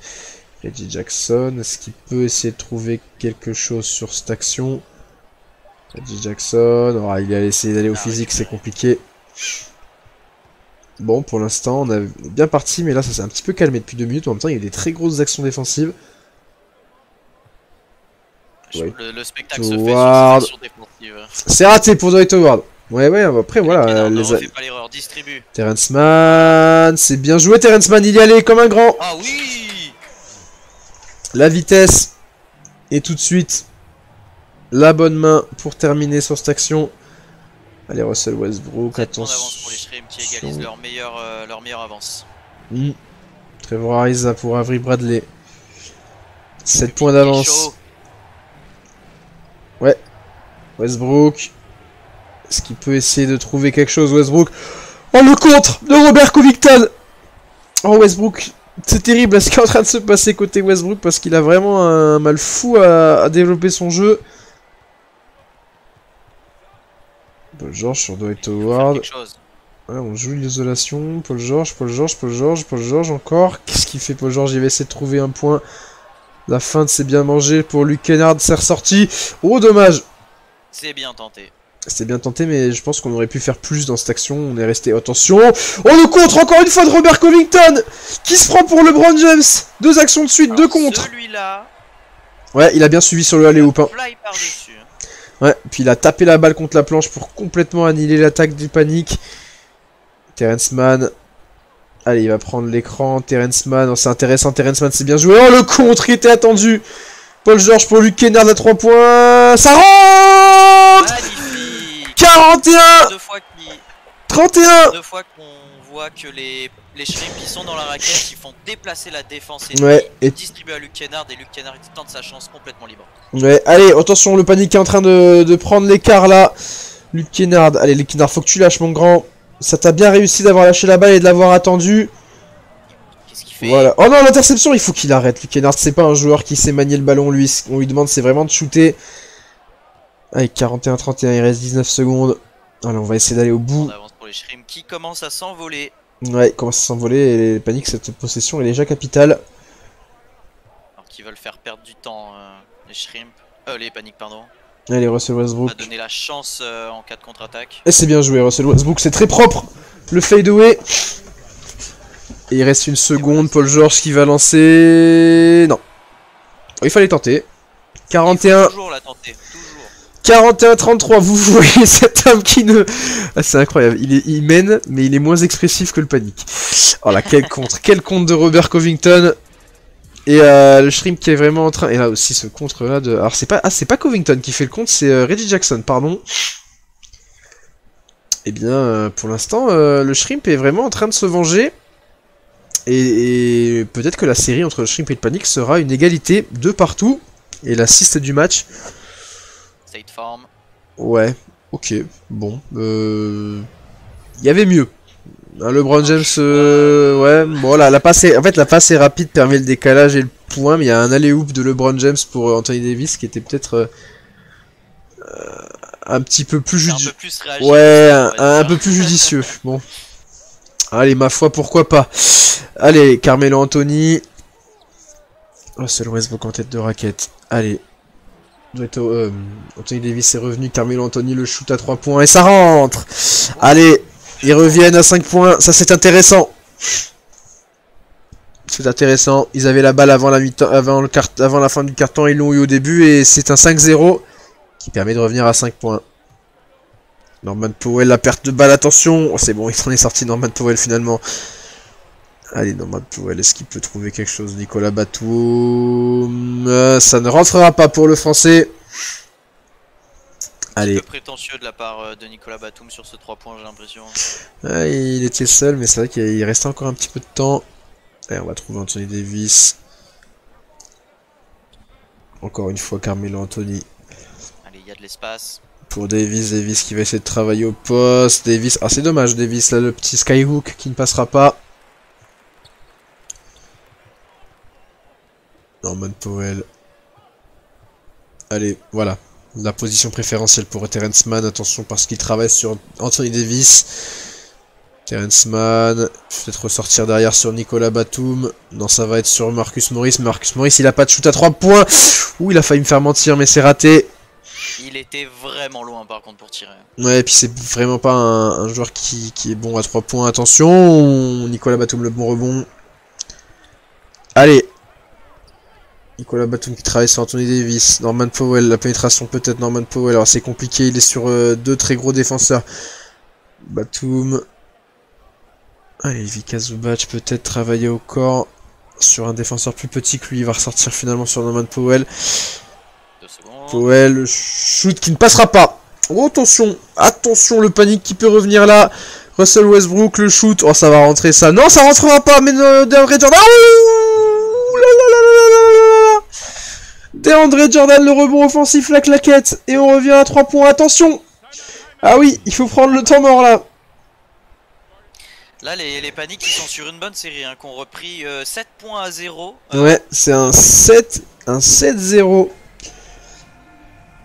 Reggie Jackson, est-ce qu'il peut essayer de trouver quelque chose sur cette action? Reggie Jackson, oh, il a essayé d'aller au physique, c'est compliqué. Bon, pour l'instant, on est bien parti, mais là, ça s'est un petit peu calmé depuis 2 minutes. En même temps, il y a des très grosses actions défensives. Ouais. Le spectacle se fait sur cette action défensive. C'est raté pour Dwight Howard. Ouais, après, voilà. Ne refait pas l'erreur, distribue. Terrence Mann, c'est bien joué, Terrence Mann, il y allait comme un grand. Ah oui! La vitesse. Et tout de suite, la bonne main pour terminer sur cette action. Allez, Russell Westbrook, attention. Pour les Shrimp qui égalisent leur meilleure avance. Trevor Ariza pour Avery Bradley. 7 points d'avance. Ouais. Westbrook. Est-ce qu'il peut essayer de trouver quelque chose, Westbrook? Oh, le contre de Robert Covington! Oh, Westbrook, c'est terrible ce qui est en train de se passer côté Westbrook parce qu'il a vraiment un mal fou à développer son jeu. Paul George sur Dwight Howard. Ouais, on joue l'isolation. Paul George encore. Qu'est-ce qu'il fait, Paul George? Il va essayer de trouver un point. La feinte, c'est bien mangé pour Luke Kennard, c'est ressorti. Oh, dommage! C'est bien tenté. C'était bien tenté, mais je pense qu'on aurait pu faire plus dans cette action. On est resté... Attention! Oh, le contre, encore une fois, de Robert Covington! Qui se prend pour LeBron James! 2 actions de suite, 2 contre! Celui-là... Ouais, il a bien suivi sur le alley-oop. Hein. Par-dessus. Ouais, puis il a tapé la balle contre la planche pour complètement annihiler l'attaque du Panic. Terrence Mann. Allez, il va prendre l'écran. Terrence Mann, oh, c'est intéressant, Terrence Mann, c'est bien joué. Oh, le contre, il était attendu! Paul George pour Luke Kennard à 3 points. Ça rentre! Magnifique. 41! 31! 2 fois qu'on voit que les Shrimp qui sont dans la raquette, ils font déplacer la défense et ils distribuent à Luke Kennard et Luke Kennard il tente sa chance complètement libre. Ouais, allez, attention, le Panic est en train de prendre l'écart là. Luke Kennard, allez, Luke Kennard, faut que tu lâches mon grand. Ça t'a bien réussi d'avoir lâché la balle et de l'avoir attendu. Qu'est-ce qu'il fait? Voilà. Oh non, l'interception, il faut qu'il arrête. Luke Kennard, c'est pas un joueur qui sait manier le ballon, lui. Ce qu'on lui demande, c'est vraiment de shooter. Allez, 41-31, il reste 19 secondes. Allez, on va essayer d'aller au bout. On avance pour les Shrimp qui commencent à s'envoler. Ouais, il commence à s'envoler et les Panics, cette possession est déjà capitale. Alors qu'ils veulent faire perdre du temps, les Shrimp. Les Panics, pardon. Allez, Russell Westbrook. On va donner la chance en cas de contre-attaque. Et c'est bien joué, Russell Westbrook, c'est très propre. Le fade away. Et il reste une seconde, Paul George qui va lancer... Non. Il fallait tenter. 41... Toujours la tenter, toujours. 41-33, vous voyez cet homme qui ne... Ah, c'est incroyable, il mène, mais il est moins expressif que le Panic. Oh là, quel contre de Robert Covington. Et le Shrimp qui est vraiment en train... Et là aussi ce contre là de... Alors c'est pas Covington qui fait le contre, c'est Reggie Jackson, pardon. Eh bien, pour l'instant, le Shrimp est vraiment en train de se venger. Et peut-être que la série entre le Shrimp et le Panic sera une égalité de partout. Et la 6 du match. State Farm. Ouais, ok, bon. Il y avait mieux. LeBron James, ouais, bon là, la passe est rapide, permet le décalage et le point, mais il y a un alley-oop de LeBron James pour Anthony Davis qui était peut-être un petit peu plus judicieux. Ouais, un peu plus judicieux. Bon. Allez, ma foi, pourquoi pas. Allez, Carmelo Anthony. Russell Westbrook en tête de raquette. Allez. Anthony Davis est revenu, Carmelo Anthony le shoot à 3 points et ça rentre. Allez. Ils reviennent à 5 points, ça c'est intéressant. C'est intéressant, ils avaient la balle avant la fin du carton, ils l'ont eu au début et c'est un 5-0 qui permet de revenir à 5 points. Norman Powell, la perte de balle, attention. Oh, c'est bon, il s'en est sorti Norman Powell finalement. Allez, Norman Powell, est-ce qu'il peut trouver quelque chose? Nicolas Batum, ça ne rentrera pas pour le français. Allez. Un peu prétentieux de la part de Nicolas Batum sur ce 3 points, j'ai l'impression. Ah, il était seul, mais c'est vrai qu'il restait encore un petit peu de temps. Allez, on va trouver Anthony Davis. Encore une fois, Carmelo Anthony. Allez, il y a de l'espace. Pour Davis qui va essayer de travailler au poste. Davis, ah c'est dommage, Davis, là, le petit skyhook qui ne passera pas. Norman Powell. Allez, voilà. La position préférentielle pour Terrence Mann, attention parce qu'il travaille sur Anthony Davis. Terrence Mann, peut-être ressortir derrière sur Nicolas Batum. Non, ça va être sur Marcus Morris. Marcus Morris, il a pas de shoot à 3 points. Ouh, il a failli me faire mentir, mais c'est raté. Il était vraiment loin par contre pour tirer. Ouais, et puis c'est vraiment pas un joueur qui est bon à 3 points. Attention, Nicolas Batum, le bon rebond. Allez. Nicolas Batum qui travaille sur Anthony Davis. Norman Powell, la pénétration peut-être. Norman Powell, alors c'est compliqué, il est sur deux très gros défenseurs. Batum. Allez, Vika Zubac peut-être travailler au corps sur un défenseur plus petit que lui. Il va ressortir finalement sur Norman Powell. 2 secondes. Powell, le shoot qui ne passera pas. Oh, attention, attention, le panique qui peut revenir là. Russell Westbrook, le shoot. Oh, ça va rentrer ça. Non, ça rentrera pas, mais DeAndre Jordan. Ouh là là là là là là. DeAndre Jordan, le rebond offensif, la claquette. Et on revient à 3 points. Attention. Ah oui, il faut prendre le temps mort là. Là, les paniques qui sont sur une bonne série, hein, qui ont repris 7 points à 0. Ouais, c'est un 7-0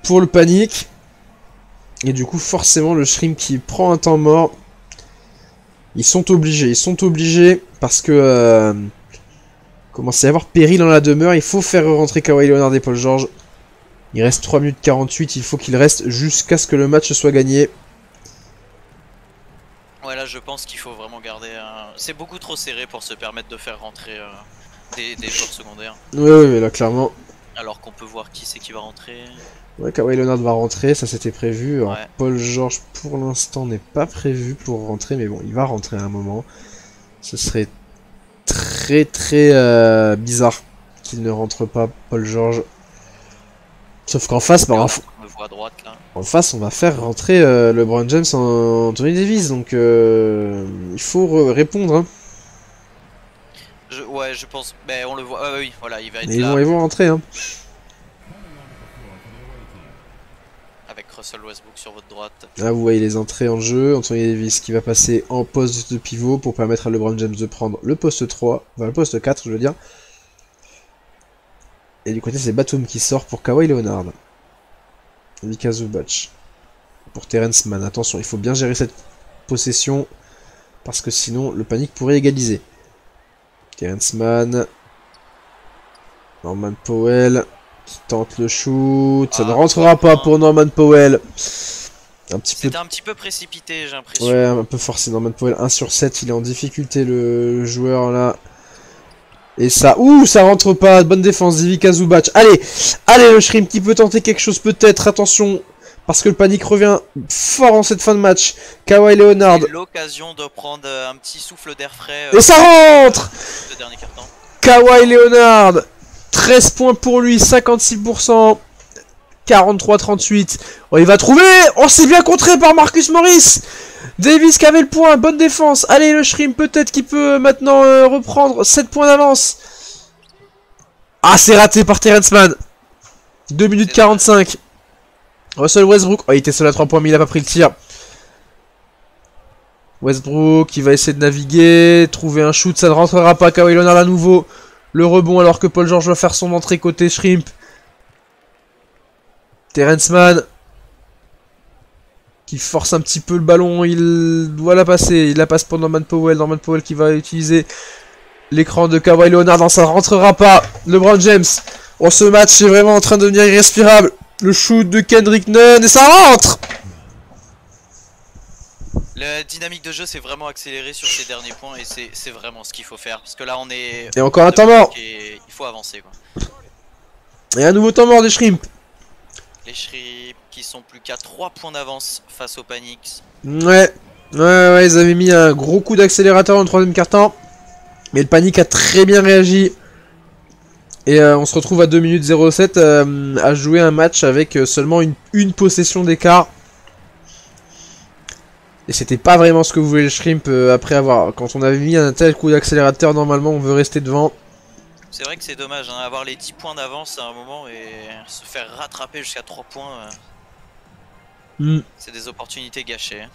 pour le panique. Et du coup, forcément, le Shrimp qui prend un temps mort. Ils sont obligés parce que commence à y avoir péril dans la demeure. Il faut faire rentrer Kawhi Leonard et Paul George. Il reste 3 minutes 48, il faut qu'il reste jusqu'à ce que le match soit gagné. Ouais, là je pense qu'il faut vraiment garder c'est beaucoup trop serré pour se permettre de faire rentrer des joueurs secondaires. Ouais, mais là clairement. Alors qu'on peut voir qui c'est qui va rentrer. Ouais, Kawhi Leonard va rentrer, ça c'était prévu. Alors, Ouais. Paul George pour l'instant n'est pas prévu pour rentrer, mais bon, il va rentrer à un moment. Ce serait très bizarre qu'il ne rentre pas, Paul George. Sauf qu'en face, On me voit à droite là. en face, on va faire rentrer LeBron James en Anthony Davis, donc il faut répondre. Hein. Ouais, je pense. Ben, on le voit. Ah oui, voilà, il va être Et là. ils vont rentrer. Hein. Avec Russell Westbrook sur votre droite. Là, vous voyez les entrées en jeu. Anthony Davis qui va passer en poste de pivot pour permettre à LeBron James de prendre le poste 3, enfin le poste 4, je veux dire. Et du côté, c'est Batum qui sort pour Kawhi Leonard. Vika Zubac pour Terrence Mann. Attention, il faut bien gérer cette possession parce que sinon le panique pourrait égaliser. Terrence Mann. Norman Powell qui tente le shoot. Ça ne rentrera pas pour Norman Powell. C'était un petit peu précipité, j'ai l'impression. Ouais, un peu forcé. Norman Powell 1 sur 7. Il est en difficulté le joueur là. Et ça, ouh, ça rentre pas. Bonne défense d'Ivica Zubac. Allez, allez, le Shrimp qui peut tenter quelque chose peut-être. Attention, parce que le panique revient fort en cette fin de match. Kawhi Leonard. L'occasion de prendre un petit souffle d'air frais. Et ça rentre. Le dernier carton. Kawhi Leonard. 13 points pour lui, 56%. 43-38. Oh, il va trouver. Oh, c'est bien contré par Marcus Morris. Davis qui avait le point, bonne défense. Allez, le Shrimp peut-être qui peut maintenant reprendre 7 points d'avance. Ah, c'est raté par Terrence Mann. 2 minutes 45. Russell Westbrook. Oh, il était seul à 3 points, mais il a pas pris le tir. Westbrook qui va essayer de naviguer. Trouver un shoot, ça ne rentrera pas. Kawhi Leonard à nouveau. Le rebond alors que Paul George va faire son entrée côté Shrimp. Terrence Mann qui force un petit peu le ballon, il doit la passer, il la passe pour Norman Powell qui va utiliser l'écran de Kawhi Leonard, non ça ne rentrera pas, LeBron James, oh ce match est vraiment en train de devenir irrespirable, le shoot de Kendrick Nunn et ça rentre. La dynamique de jeu s'est vraiment accélérée sur ces derniers points et c'est vraiment ce qu'il faut faire, parce que là on est... Et encore un temps mort. Il faut avancer quoi. Et un nouveau temps mort des Shrimp. Les Shrimp qui sont plus qu'à 3 points d'avance face aux Panics. Ouais, ils avaient mis un gros coup d'accélérateur dans le troisième quart-temps. Mais le Panic a très bien réagi. Et on se retrouve à 2 minutes 07 à jouer un match avec seulement une possession d'écart. Et c'était pas vraiment ce que voulait le Shrimp après avoir... Quand on avait mis un tel coup d'accélérateur, normalement on veut rester devant. C'est vrai que c'est dommage, hein, avoir les 10 points d'avance à un moment et se faire rattraper jusqu'à 3 points. C'est des opportunités gâchées.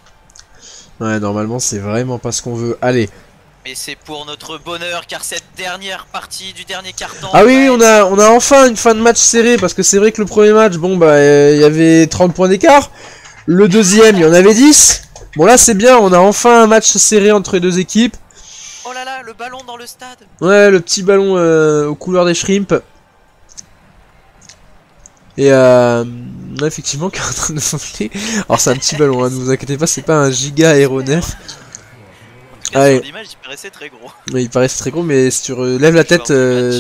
Ouais, normalement c'est vraiment pas ce qu'on veut. Allez. Mais c'est pour notre bonheur car cette dernière partie du dernier carton... Ah oui, on a enfin une fin de match serrée parce que c'est vrai que le premier match, bon bah il y avait 30 points d'écart. Le deuxième, il y en avait 10. Bon là c'est bien, on a enfin un match serré entre les deux équipes. Oh là là, le ballon dans le stade. Ouais, le petit ballon aux couleurs des shrimps. Et effectivement, qui est en train de voler. Alors c'est un petit ballon, hein, ne vous inquiétez pas, c'est pas un giga aéronef. En tout cas, sur l'image, il paraissait très gros. Ouais, il paraissait très gros, mais si tu relèves la tête,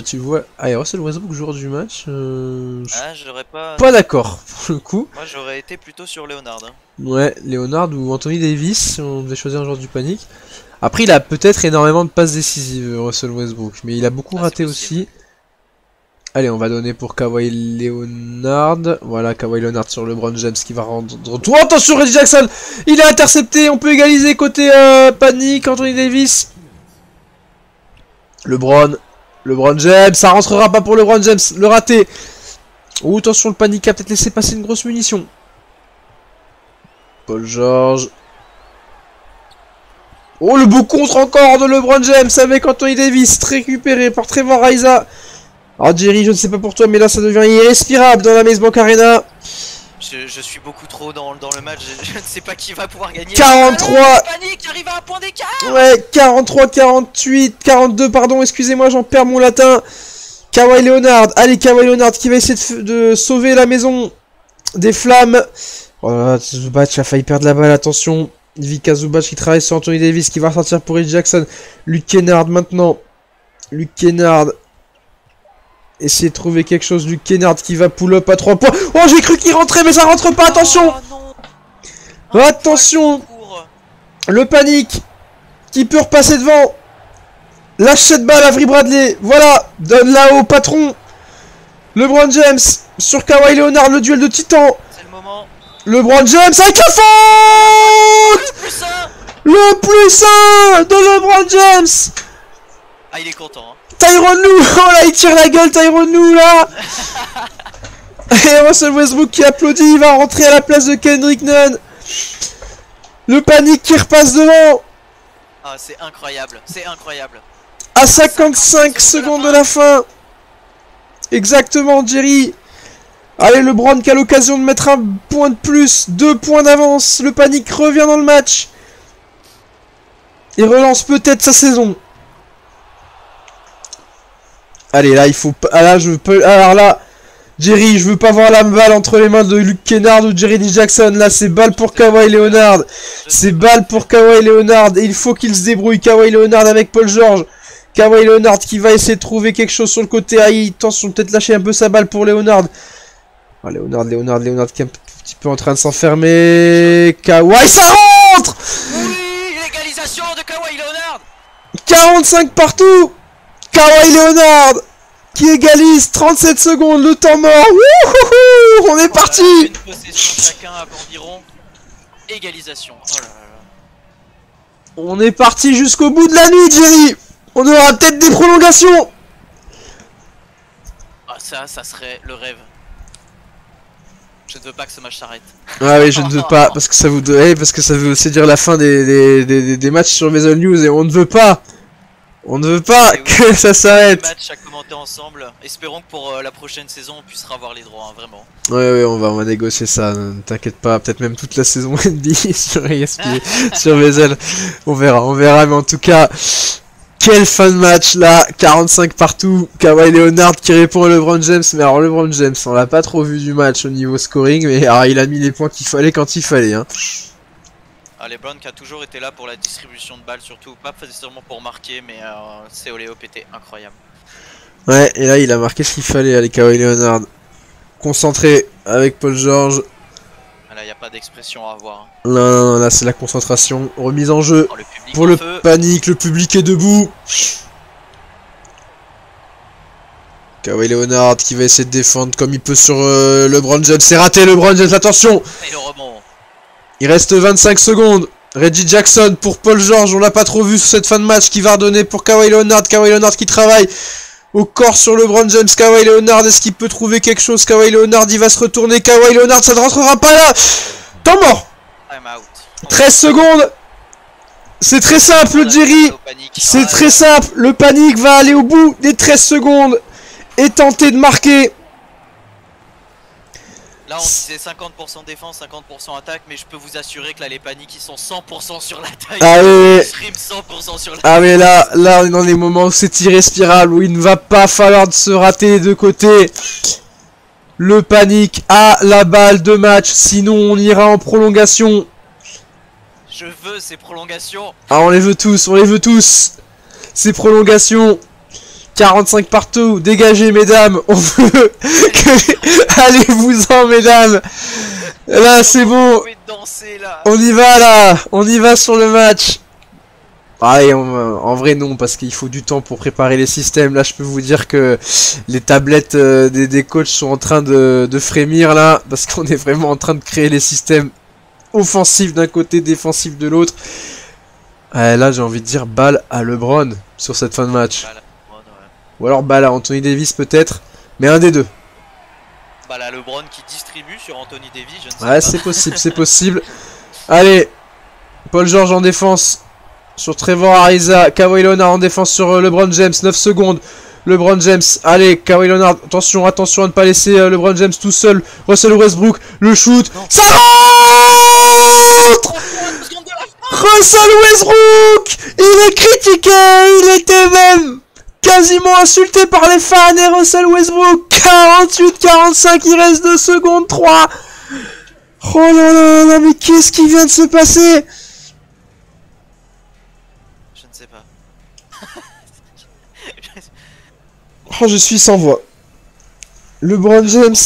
tu vois... Ah, et Russell Westbrook, joueur du match. Ah, j'aurais pas... Pas d'accord, pour le coup. Moi, j'aurais été plutôt sur Leonard. Hein. Ouais, Leonard ou Anthony Davis, si on devait choisir un joueur du panique. Après, il a peut-être énormément de passes décisives, Russell Westbrook, mais il a beaucoup raté aussi. Allez, on va donner pour Kawhi Leonard. Voilà, Kawhi Leonard sur LeBron James qui va rendre retour. Attention, Reggie Jackson, il est intercepté. On peut égaliser côté panique. Anthony Davis. LeBron James, ça rentrera pas pour LeBron James. Le raté. Oh, attention, le panique a peut-être laissé passer une grosse munition. Paul George. Oh, le beau contre encore de LeBron James avec Anthony Davis. Récupéré par Trevor Ariza. Alors Jerry, je ne sais pas pour toi, mais là ça devient irrespirable dans la Maze Bank Arena. Je suis beaucoup trop dans le match, je ne sais pas qui va pouvoir gagner. 43. Panique, arrive à un point d'écart. Ouais, 43, 48, 42, pardon, excusez-moi, j'en perds mon latin. Kawhi Leonard, allez Kawhi Leonard qui va essayer de sauver la maison des flammes. Oh là là, Zubac a failli perdre la balle, attention. Vika Zubac qui travaille sur Anthony Davis qui va sortir pour Reggie Jackson. Luke Kennard maintenant. Luke Kennard. Essayez de trouver quelque chose. Luke Kennard qui va pull-up à 3 points. Oh, j'ai cru qu'il rentrait, mais ça rentre pas. Attention. Oh, attention. Le panique qui peut repasser devant. Lâche cette balle à Avery Bradley. Voilà. Donne là au patron. LeBron James sur Kawhi Leonard. Le duel de titans. C'est le moment. LeBron James avec la faute. Le plus 1 de LeBron James. Ah, il est content. Hein. Tyronn Lue. Oh là, il tire la gueule, Tyronn Lue là. Et Russell Westbrook qui applaudit. Il va rentrer à la place de Kendrick Nunn. Le panique qui repasse devant. Ah, c'est incroyable. C'est incroyable. À 55 secondes de la fin. Exactement, Jerry. Allez, LeBron qui a l'occasion de mettre un point de plus. 2 points d'avance. Le panique revient dans le match. Il relance peut-être sa saison. Allez, là, il faut... Ah, là, je peux... Alors là, Jerry, je veux pas voir la balle entre les mains de Luke Kennard ou Jerry D. Jackson. Là, c'est balle pour Kawhi Leonard. C'est balle pour Kawhi Leonard. Et il faut qu'il se débrouille. Kawhi Leonard avec Paul George. Kawhi Leonard qui va essayer de trouver quelque chose sur le côté. Ah, attention, peut-être lâcher un peu sa balle pour Leonard. Oh, Leonard qui est un petit peu en train de s'enfermer. Kawhi, ça rentre! Oui, l'égalisation de Kawhi Leonard. 45 partout. Kawhi Leonard qui égalise 37 secondes, le temps mort. Wouhouhou, on est parti. Une possession chacun à environ. Égalisation. Oh là là. On est parti jusqu'au bout de la nuit, Jerry. On aura peut-être des prolongations. Ah, ça serait le rêve. Je ne veux pas que ce match s'arrête. Ah oui, je ne veux pas, parce que ça vous parce que ça veut aussi dire la fin des matchs sur Maison News et on ne veut pas. On ne veut pas que ça s'arrête. Match à commenter ensemble. Espérons que pour la prochaine saison on puisse avoir les droits, hein, vraiment. Ouais, on va négocier ça. Ne t'inquiète pas. Peut-être même toute la saison NBA sur ESPN, sur Maison. On verra. Mais en tout cas, quel fin de match là. 45 partout. Kawhi Leonard qui répond à LeBron James. Mais alors LeBron James, on l'a pas trop vu du match au niveau scoring, mais alors, il a mis les points qu'il fallait quand il fallait. Hein. Ah, LeBron qui a toujours été là pour la distribution de balles, surtout pas nécessairement pour marquer, mais c'est Oléop était incroyable. Ouais, et là il a marqué ce qu'il fallait, allez Kawhi Leonard. Concentré avec Paul George. Là, il n'y a pas d'expression à avoir. Hein. Non, là c'est la concentration. Remise en jeu pour le panique, le public est debout. Kawhi Leonard qui va essayer de défendre comme il peut sur LeBron James. C'est raté LeBron James, attention. Et le rebond. Il reste 25 secondes. Reggie Jackson pour Paul George. On l'a pas trop vu sur cette fin de match qui va redonner pour Kawhi Leonard. Kawhi Leonard qui travaille au corps sur LeBron James. Kawhi Leonard, est-ce qu'il peut trouver quelque chose? Kawhi Leonard, il va se retourner. Kawhi Leonard, ça ne rentrera pas là. Temps mort. 13 secondes. C'est très simple, Jerry. C'est très simple. Le panique va aller au bout des 13 secondes et tenter de marquer. Là on disait 50% défense, 50% attaque, mais je peux vous assurer que là les paniques ils sont 100% sur l'attaque. Ah oui, Shrimp 100% sur l'attaque. ah mais là on est dans les moments où c'est irrespirable, où il ne va pas falloir se rater les deux côtés. Le panique a la balle de match, sinon on ira en prolongation. Je veux ces prolongations. Ah on les veut tous. Ces prolongations. 45 partout, dégagez mesdames, on veut que... Allez-vous-en mesdames. Là c'est bon, Danser, là. on y va là, on y va sur le match. Allez, en vrai non, parce qu'il faut du temps pour préparer les systèmes. Là je peux vous dire que les tablettes des coachs sont en train de frémir là, parce qu'on est vraiment en train de créer les systèmes offensifs d'un côté, défensifs de l'autre. Là j'ai envie de dire balle à LeBron sur cette fin de match. Ou alors balle à Anthony Davis peut-être, mais un des deux. Balle à LeBron qui distribue sur Anthony Davis, je ne sais pas. Ouais, c'est possible, c'est possible. Allez, Paul George en défense sur Trevor Ariza, Kawhi Leonard en défense sur LeBron James, 9 secondes. LeBron James, allez, Kawhi Leonard, attention à ne pas laisser LeBron James tout seul. Russell Westbrook, le shoot, ça rentre. Russell Westbrook, il est critiqué, il était même quasiment insulté par les fans et Russell Westbrook, 48-45, il reste 2 secondes 3. Oh là là là, mais qu'est-ce qui vient de se passer? Je ne sais pas. Oh, je suis sans voix. LeBron James,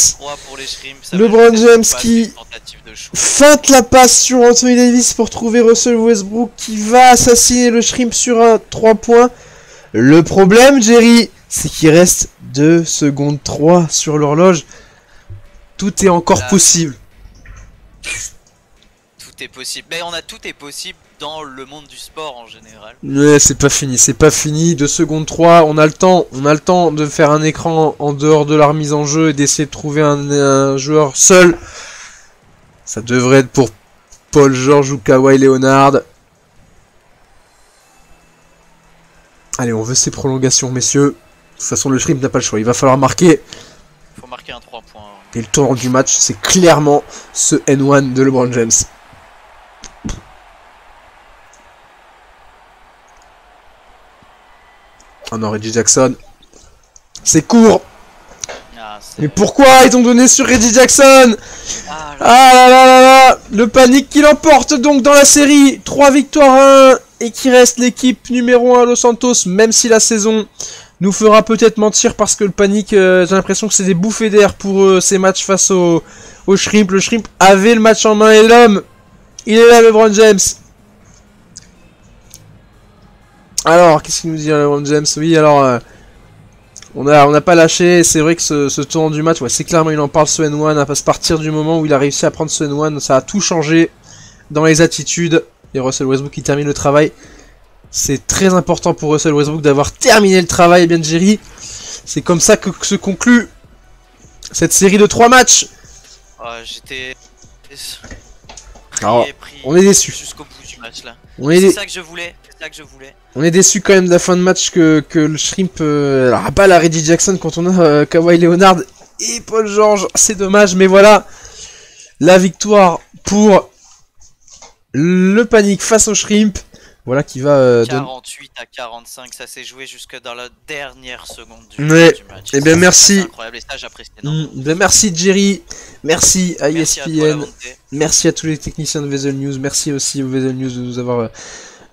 LeBron James qui feinte la passe sur Anthony Davis pour trouver Russell Westbrook qui va assassiner le Shrimp sur un 3 points. Le problème, Jerry, c'est qu'il reste 2 secondes 3 sur l'horloge. Tout est encore possible. Tout est possible. Mais tout est possible dans le monde du sport en général. Ouais, c'est pas fini. 2 secondes 3, on a le temps de faire un écran en dehors de la remise en jeu et d'essayer de trouver un joueur seul. Ça devrait être pour Paul George ou Kawhi Leonard. Allez, on veut ces prolongations, messieurs. De toute façon, le Shrimp n'a pas le choix. Il va falloir marquer. Il faut marquer un 3 points. Et le tournant du match, c'est clairement ce N1 de LeBron James. Oh non, Reggie Jackson. C'est court. Mais pourquoi ils ont donné sur Reggie Jackson? Ah là là là là. Le panique qui l'emporte donc dans la série. 3 victoires à 1. Et qui reste l'équipe numéro 1 à Los Santos. Même si la saison nous fera peut-être mentir. Parce que le panique, j'ai l'impression que c'est des bouffées d'air pour ces matchs face au Shrimp. Le Shrimp avait le match en main. Et l'homme, il est là, LeBron James. Alors, qu'est-ce qu'il nous dit LeBron James? Oui, alors... On n'a pas lâché, c'est vrai que ce tournant du match, ouais, c'est clairement, il en parle ce N1, à partir du moment où il a réussi à prendre ce N1, ça a tout changé dans les attitudes, et Russell Westbrook qui termine le travail. C'est très important pour Russell Westbrook d'avoir terminé le travail, bien Jerry. C'est comme ça que se conclut cette série de 3 matchs. J'étais... Alors, on est déçus. Jusqu'au bout du match là. C'est ça que je voulais. On est déçus quand même de la fin de match que le Shrimp a pas la Reggie Jackson quand on a Kawhi Leonard et Paul George. C'est dommage, mais voilà. La victoire pour le panique face au Shrimp. Voilà qui va... 48-45, ça s'est joué jusque dans la dernière seconde du match. Et bien merci. Incroyable, et ça j'apprécie énormément. Merci Jerry, merci à ESPN, merci à tous les techniciens de Vezel News, merci aussi au Vezel News de nous avoir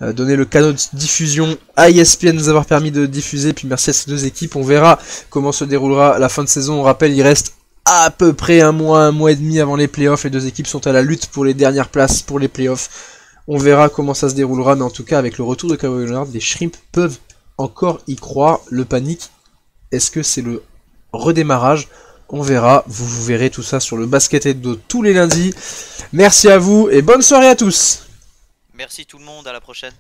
donné le canal de diffusion, à ESPN de nous avoir permis de diffuser, puis merci à ces deux équipes. On verra comment se déroulera la fin de saison. On rappelle, il reste à peu près un mois et demi avant les playoffs. Les deux équipes sont à la lutte pour les dernières places pour les playoffs. On verra comment ça se déroulera, mais en tout cas, avec le retour de Kawhi Leonard, les Shrimp peuvent encore y croire. Le panique, est-ce que c'est le redémarrage? On verra, vous verrez tout ça sur le Basket Hebdo tous les lundis. Merci à vous et bonne soirée à tous. Merci tout le monde, à la prochaine.